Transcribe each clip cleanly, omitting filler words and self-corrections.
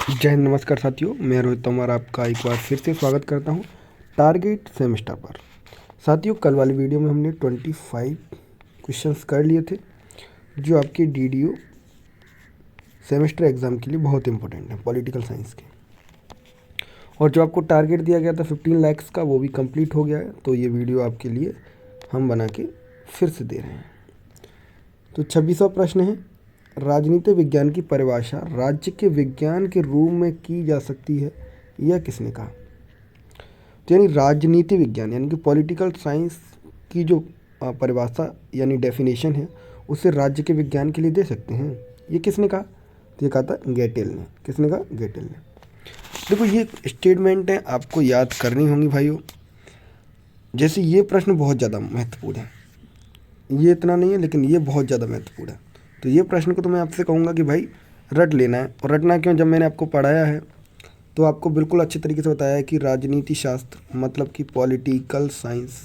जय हिंद, नमस्कार साथियों। मैं रोहित तोमर आपका एक बार फिर से स्वागत करता हूं टारगेट सेमेस्टर पर। साथियों, कल वाली वीडियो में हमने 25 क्वेश्चंस कर लिए थे जो आपके डीडीओ सेमेस्टर एग्ज़ाम के लिए बहुत इंपॉर्टेंट है, पॉलिटिकल साइंस के। और जो आपको टारगेट दिया गया था 15 लाख्स का, वो भी कंप्लीट हो गया है। तो ये वीडियो आपके लिए हम बना के फिर से दे रहे हैं। तो 26वां प्रश्न है, राजनीति विज्ञान की परिभाषा राज्य के विज्ञान के रूप में की जा सकती है, यह किसने कहा? तो यानी राजनीति विज्ञान यानी कि पॉलिटिकल साइंस की जो परिभाषा यानी डेफिनेशन है, उसे राज्य के विज्ञान के लिए दे सकते हैं, ये किसने कहा? तो ये कहा था गेटेल ने। किसने कहा? गेटेल ने। देखो, ये स्टेटमेंट है, आपको याद करनी होंगी भाइयों। जैसे ये प्रश्न बहुत ज़्यादा महत्वपूर्ण है, ये इतना नहीं है लेकिन ये बहुत ज़्यादा महत्वपूर्ण है। तो ये प्रश्न को तो मैं आपसे कहूँगा कि भाई रट लेना है। और रटना क्यों? जब मैंने आपको पढ़ाया है तो आपको बिल्कुल अच्छे तरीके से बताया है कि राजनीति शास्त्र मतलब कि पॉलिटिकल साइंस,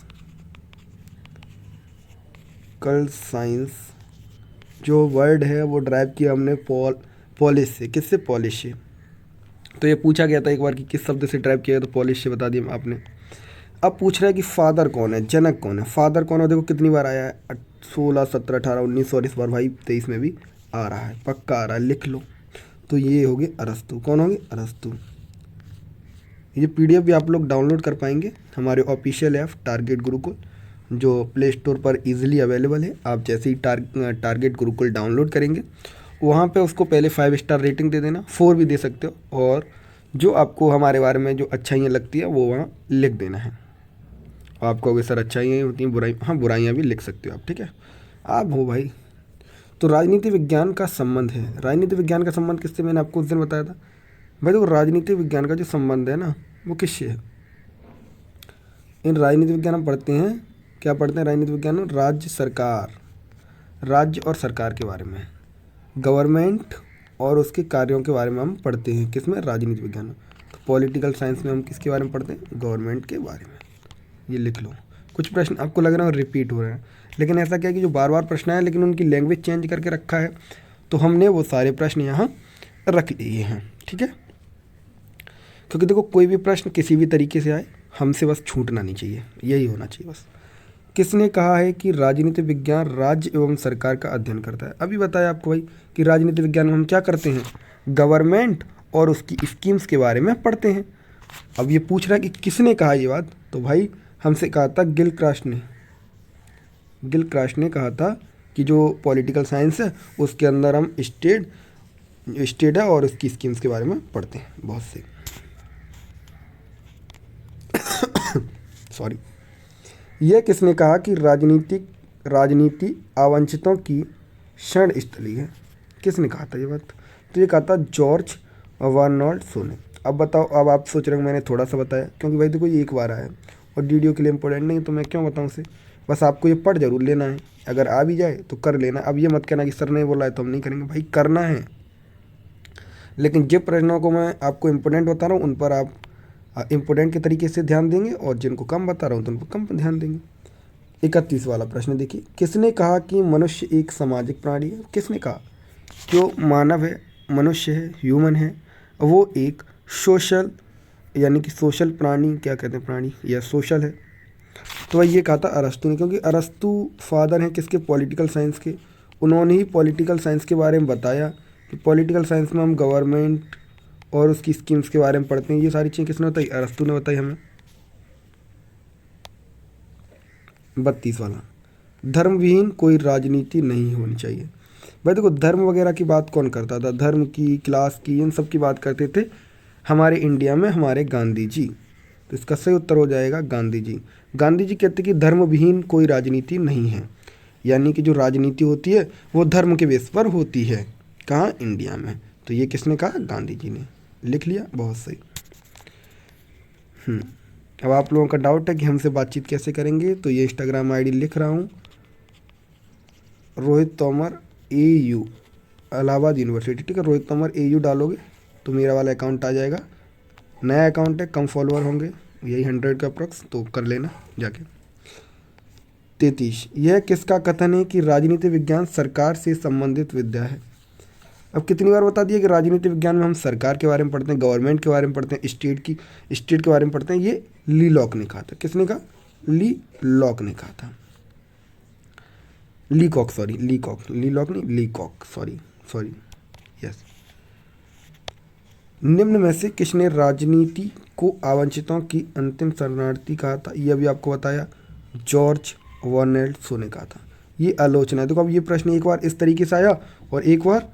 कल साइंस जो वर्ड है वो ड्राइव किया हमने पॉलिश से। किससे? पॉलिश से। तो ये पूछा गया था एक बार कि किस शब्द से ड्राइव किया गया, तो पॉलिश से बता दिया आपने। अब पूछ रहा है कि फादर कौन है, जनक कौन है। फादर कौन है? देखो कितनी बार आया है, 16, 17, 18, 19 और इस बार भाई 23 में भी आ रहा है, पक्का आ रहा है, लिख लो। तो ये हो गए अरस्तु। कौन होंगे? अरस्तु। ये पीडीएफ भी आप लोग डाउनलोड कर पाएंगे हमारे ऑफिशियल ऐप टारगेट गुरुकुल, जो प्ले स्टोर पर इजीली अवेलेबल है। आप जैसे ही टारगेट गुरुकुल डाउनलोड करेंगे, वहाँ पे उसको पहले 5 स्टार रेटिंग दे देना, 4 भी दे सकते हो। और जो आपको हमारे बारे में जो अच्छाइयाँ लगती है वो वहाँ लिख देना है। आप कहोगे सर अच्छाइयाँ होती हैं, बुराई, हाँ बुराइयाँ भी लिख सकते हो आप, ठीक है। आप हो भाई। तो राजनीति विज्ञान का संबंध है, राजनीति विज्ञान का संबंध किससे? मैंने आपको उस दिन बताया था भाई। देखो, राजनीति विज्ञान का जो संबंध है ना, वो किससे है? इन राजनीति विज्ञान हम पढ़ते हैं, क्या पढ़ते हैं राजनीति विज्ञान में? राज्य सरकार, राज्य और सरकार के बारे में, गवर्नमेंट और उसके कार्यों के बारे में हम पढ़ते हैं। किसमें? राजनीति विज्ञान में। तो पॉलिटिकल साइंस में हम किसके बारे में पढ़ते हैं? गवर्नमेंट के बारे में। ये लिख लो। कुछ प्रश्न आपको लग रहा है रिपीट हो रहे हैं, लेकिन ऐसा क्या है कि जो बार बार प्रश्न आए लेकिन उनकी लैंग्वेज चेंज करके रखा है, तो हमने वो सारे प्रश्न यहाँ रख लिए हैं, ठीक है। क्योंकि देखो, कोई भी प्रश्न किसी भी तरीके से आए, हमसे बस छूटना नहीं चाहिए, यही होना चाहिए बस। किसने कहा है कि राजनीति विज्ञान राज्य एवं सरकार का अध्ययन करता है? अभी बताया आपको भाई कि राजनीति विज्ञान में हम क्या करते हैं? गवर्नमेंट और उसकी स्कीम्स के बारे में पढ़ते हैं। अब ये पूछ रहा है कि किसने कहा ये बात, तो भाई हमसे कहा था गिलक्रास्ट ने। गिलक्रास्ट ने कहा था कि जो पॉलिटिकल साइंस है उसके अंदर हम स्टेट है और उसकी स्कीम्स के बारे में पढ़ते हैं बहुत से। सॉरी। यह किसने कहा कि राजनीति अवंचितों की शरण स्थली है? किसने कहा था ये बात? तो ये कहा था जॉर्ज बर्नार्ड शॉ ने। अब बताओ, अब आप सोच रहे हो मैंने थोड़ा सा बताया, क्योंकि भाई देखो ये एक बार आया है और वीडियो के लिए इंपॉर्टेंट नहीं है, तो मैं क्यों बताऊँ उसे। बस आपको ये पढ़ जरूर लेना है, अगर आ भी जाए तो कर लेना। अब ये मत कहना कि सर ने बोला है तो हम नहीं करेंगे, भाई करना है। लेकिन जिन प्रश्नों को मैं आपको इम्पोर्टेंट बता रहा हूँ उन पर आप इम्पोर्टेंट के तरीके से ध्यान देंगे, और जिनको कम बता रहा हूँ तो उन पर कम ध्यान देंगे। 31 वाला प्रश्न देखिए, किसने कहा कि मनुष्य एक सामाजिक प्राणी है? किसने कहा? जो मानव है, मनुष्य है, ह्यूमन है, वो एक सोशल यानी कि सोशल प्राणी, क्या कहते हैं प्राणी, या सोशल है। तो भाई ये कहा था अरस्तु ने, क्योंकि अरस्तु फादर हैं किसके? पॉलिटिकल साइंस के। उन्होंने ही पॉलिटिकल साइंस के बारे में बताया कि पॉलिटिकल साइंस में हम गवर्नमेंट और उसकी स्कीम्स के बारे में पढ़ते हैं। ये सारी चीज़ें किसने बताई? अरस्तु ने बताई हमें। 32 वाला, धर्म विहीन कोई राजनीति नहीं होनी चाहिए। भाई देखो, धर्म वगैरह की बात कौन करता था? धर्म की, क्लास की, इन सब की बात करते थे हमारे इंडिया में हमारे गांधी जी। तो इसका सही उत्तर हो जाएगा गांधी जी। गांधी जी कहते कि धर्म विहीन कोई राजनीति नहीं है, यानी कि जो राजनीति होती है वो धर्म के बेस पर होती है। कहाँ? इंडिया में। तो ये किसने कहा? गांधी जी ने। लिख लिया, बहुत सही। अब आप लोगों का डाउट है कि हमसे बातचीत कैसे करेंगे, तो ये इंस्टाग्राम आईडी लिख रहा हूँ, रोहित तोमर AU, इलाहाबाद यूनिवर्सिटी, ठीक है। रोहित तोमर AU डालोगे तो मेरा वाला अकाउंट आ जाएगा। नया अकाउंट है, कम फॉलोअर होंगे, यही 100 का अप्रॉक्स, तो कर लेना जाके। 33, यह किसका कथन है कि राजनीति विज्ञान सरकार से संबंधित विद्या है? अब कितनी बार बता दिया कि राजनीति विज्ञान में हम सरकार के बारे में पढ़ते हैं, गवर्नमेंट के बारे में पढ़ते हैं, स्टेट के बारे में पढ़ते हैं। ये ली लॉक ने कहा था। किसने कहा? ली लॉक ने कहा था। लीकॉक, सॉरी, लीकॉक, ली लॉक नहीं, लीकॉक, सॉरी, यस। निम्न में से किसने राजनीति को अवंचितों की अंतिम शरणार्थी कहा था? ये अभी आपको बताया, जॉर्ज वर्नेल शो ने कहा था। ये आलोचना है। देखो अब ये प्रश्न एक बार इस तरीके से आया और एक बार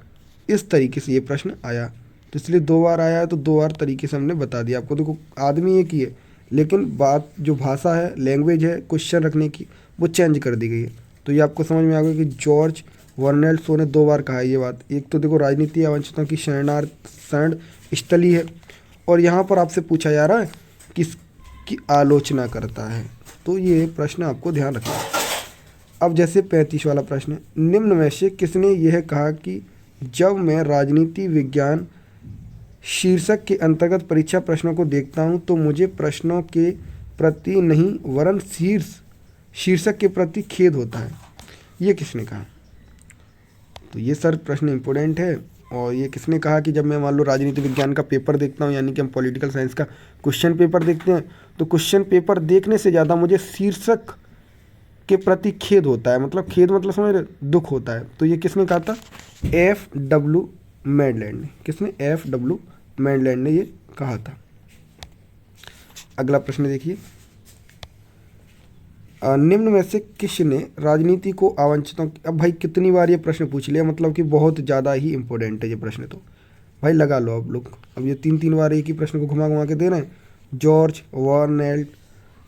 इस तरीके से ये प्रश्न आया, तो इसलिए 2 बार आया है, तो 2 बार तरीके से हमने बता दिया आपको। देखो आदमी एक ही है, लेकिन बात जो भाषा है, लैंग्वेज है क्वेश्चन रखने की, वो चेंज कर दी गई है। तो ये आपको समझ में आ गया कि जॉर्ज वर्नेल शो ने 2 बार कहा है ये बात। एक तो देखो राजनीति अवंचितों की शरण स्थली है, और यहाँ पर आपसे पूछा जा रहा है किसकी आलोचना करता है, तो ये प्रश्न आपको ध्यान रखना है। अब जैसे 35 वाला प्रश्न, निम्न में से किसने यह कहा कि जब मैं राजनीति विज्ञान शीर्षक के अंतर्गत परीक्षा प्रश्नों को देखता हूं तो मुझे प्रश्नों के प्रति नहीं वरन शीर्षक के प्रति खेद होता है? ये किसने कहा? तो ये सर प्रश्न इम्पोर्टेंट है। और ये किसने कहा कि जब मैं मान लो राजनीति विज्ञान का पेपर देखता हूँ, यानी कि हम पॉलिटिकल साइंस का क्वेश्चन पेपर देखते हैं, तो क्वेश्चन पेपर देखने से ज़्यादा मुझे शीर्षक के प्रति खेद होता है। मतलब खेद मतलब समझ रहे, दुख होता है। तो ये किसने कहा था? F.W. मैडलैंड ने। किसने? F.W. मैडलैंड ने ये कहा था। अगला प्रश्न देखिए, निम्न में से किसने राजनीति को अवंचितों, अब भाई कितनी बार ये प्रश्न पूछ लिया, मतलब कि बहुत ज़्यादा ही इंपॉर्टेंट है ये प्रश्न। तो भाई लगा लो आप लोग, अब ये 3 बार एक ही प्रश्न को घुमा घुमा के दे रहे हैं। जॉर्ज वर्नेल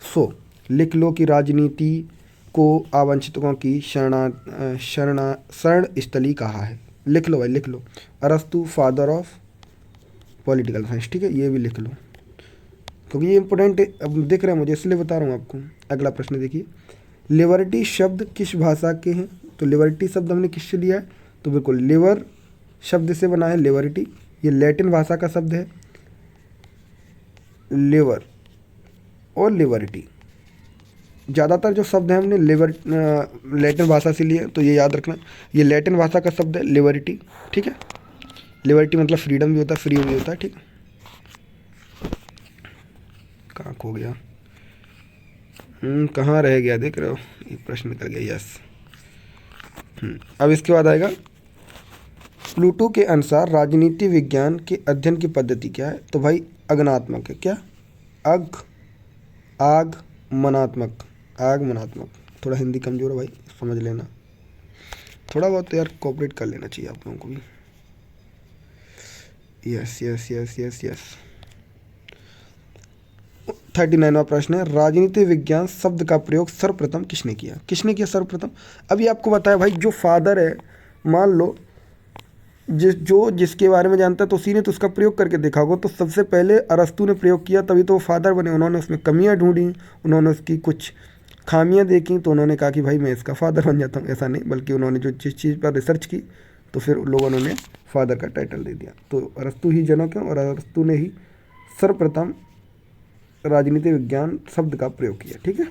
शो, लिख लो कि राजनीति को अवंचितों की शरण स्थली कहा है। लिख लो भाई, लिख लो। अरस्तु, फादर ऑफ पॉलिटिकल साइंस, ठीक है, ये भी लिख लो क्योंकि ये इंपॉर्टेंट है। अब दिख रहा है मुझे, इसलिए बता रहा हूँ आपको। अगला प्रश्न देखिए, लिबर्टी शब्द किस भाषा के हैं? तो लिबर्टी शब्द हमने किससे लिया है? तो बिल्कुल लिवर शब्द से बना है लिबर्टी। ये लैटिन भाषा का शब्द है, लिवर और लिबर्टी। ज़्यादातर जो शब्द हैं हमने लैटिन भाषा से लिए, तो ये याद रखना, ये लैटिन भाषा का शब्द है लिबर्टी, ठीक है। लिबर्टी मतलब फ्रीडम भी होता है, फ्री भी होता है, ठीक है। कहाँ खो गया, कहाँ रह गया, देख रहे हो, ये प्रश्न निकल गया, यस। अब इसके बाद आएगा, प्लूटो के अनुसार राजनीति विज्ञान के अध्ययन की पद्धति क्या है? तो भाई अगमनात्मक है। क्या? आगमनात्मक। थोड़ा हिंदी कमज़ोर है भाई, समझ लेना, थोड़ा बहुत यार कोऑपरेट कर लेना चाहिए आप लोगों को भी। Yes yes yes yes yes. 39वां प्रश्न है, राजनीति विज्ञान शब्द का प्रयोग सर्वप्रथम किसने किया? किसने किया सर्वप्रथम? अभी आपको बताया भाई, जो फादर है, मान लो जिसके बारे में जानता है तो उसी ने तो उसका प्रयोग करके देखा होगा। तो सबसे पहले अरस्तु ने प्रयोग किया, तभी तो वो फादर बने। उन्होंने उसमें कमियां ढूंढी, उन्होंने उसकी कुछ खामियां देखी, तो उन्होंने कहा कि भाई मैं इसका फादर बन जाता हूँ। ऐसा नहीं, बल्कि उन्होंने जो जिस चीज़ पर रिसर्च की तो फिर लोगों ने उन्हें फादर का टाइटल दे दिया। तो अरस्तु ही जनक है, और अरस्तु ने ही सर्वप्रथम राजनीति विज्ञान शब्द का प्रयोग किया, ठीक है।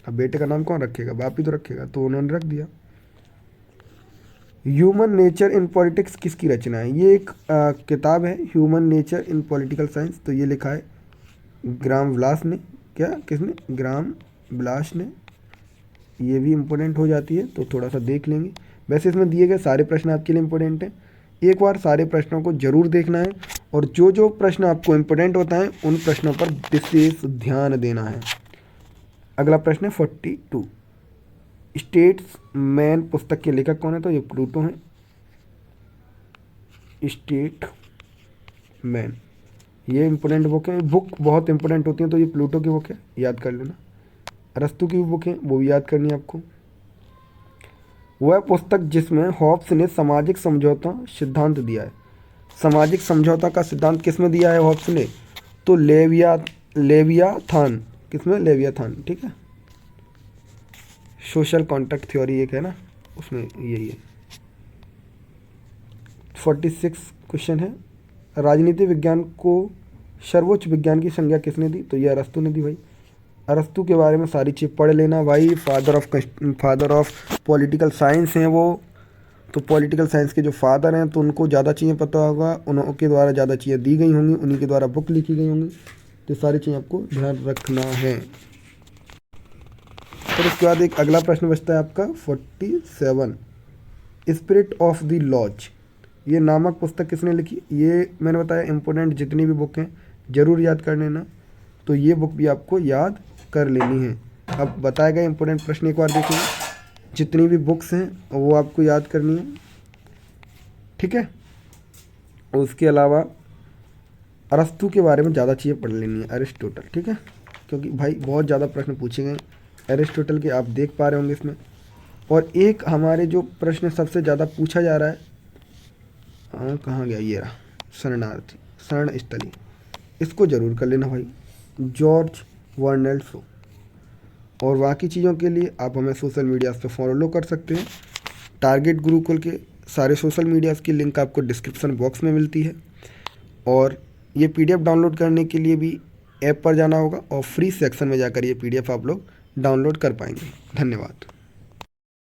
अब बेटे का नाम कौन रखेगा? बाप ही तो रखेगा, तो उन्होंने रख दिया। ह्यूमन नेचर इन पॉलिटिक्स किसकी रचना है? ये एक किताब है, human nature in political science. तो ये लिखा है ग्राम ब्लास ने। क्या? किसने? ग्राम ब्लास ने। ये भी इम्पोर्टेंट हो जाती है, तो थोड़ा सा देख लेंगे। वैसे इसमें दिए गए सारे प्रश्न आपके लिए इम्पोर्टेंट हैं, एक बार सारे प्रश्नों को जरूर देखना है, और जो जो प्रश्न आपको इम्पोर्टेंट होता है उन प्रश्नों पर विशेष ध्यान देना है। अगला प्रश्न है 42, स्टेट्समैन पुस्तक के लेखक कौन है? तो ये प्लूटो हैं। स्टेटमैन, ये इंपॉर्टेंट बुक है, बुक बहुत इंपॉर्टेंट होती है, तो ये प्लूटो की बुक है, याद कर लेना। अरस्तु की बुक है, वो भी याद करनी है आपको। वह पुस्तक जिसमें हॉब्स ने सामाजिक समझौता सिद्धांत दिया है। सामाजिक समझौता का सिद्धांत किसमें दिया है हॉब्स ने? तो लेवियाथान। किसमें? लेवियाथान, ठीक है। सोशल कॉन्ट्रैक्ट थ्योरी एक है ना, उसमें यही है। 46 क्वेश्चन है, राजनीति विज्ञान को सर्वोच्च विज्ञान की संज्ञा किसने दी? तो ये अरस्तु ने दी भाई। अरस्तु के बारे में सारी चीज़ पढ़ लेना भाई, फादर ऑफ पॉलिटिकल साइंस हैं वो। तो पॉलिटिकल साइंस के जो फादर हैं तो उनको ज़्यादा चीज़ें पता होगा, उनके द्वारा ज़्यादा चीज़ें दी गई होंगी, उन्हीं के द्वारा बुक लिखी गई होंगी। तो सारी चीज़ें आपको ध्यान रखना है। फिर उसके बाद एक अगला प्रश्न बचता है आपका 47, स्पिरिट ऑफ द लॉज, ये नामक पुस्तक किसने लिखी? ये मैंने बताया इम्पोर्टेंट जितनी भी बुक हैं ज़रूर याद कर लेना, तो ये बुक भी आपको याद कर लेनी है। अब बताया गया इम्पोर्टेंट प्रश्न एक बार देखेंगे, जितनी भी बुक्स हैं वो आपको याद करनी है, ठीक है। उसके अलावा अरस्तु के बारे में ज़्यादा चीज़ें पढ़ लेनी है, अरिस्टोटल, ठीक है, क्योंकि भाई बहुत ज़्यादा प्रश्न पूछे गए अरिस्टोटल के, आप देख पा रहे होंगे इसमें। और एक हमारे जो प्रश्न सबसे ज़्यादा पूछा जा रहा है, कहाँ गया ये रहा, शरणार्थी शरण स्थली, इसको ज़रूर कर लेना भाई, जॉर्ज वर्नल शॉ। और बाकी चीज़ों के लिए आप हमें सोशल मीडियाज़ पे फॉलो कर सकते हैं। टारगेट गुरुकुल के सारे सोशल मीडियाज़ की लिंक आपको डिस्क्रिप्शन बॉक्स में मिलती है। और ये पीडीएफ डाउनलोड करने के लिए भी ऐप पर जाना होगा और फ्री सेक्शन में जाकर ये पीडीएफ आप लोग डाउनलोड कर पाएंगे। धन्यवाद।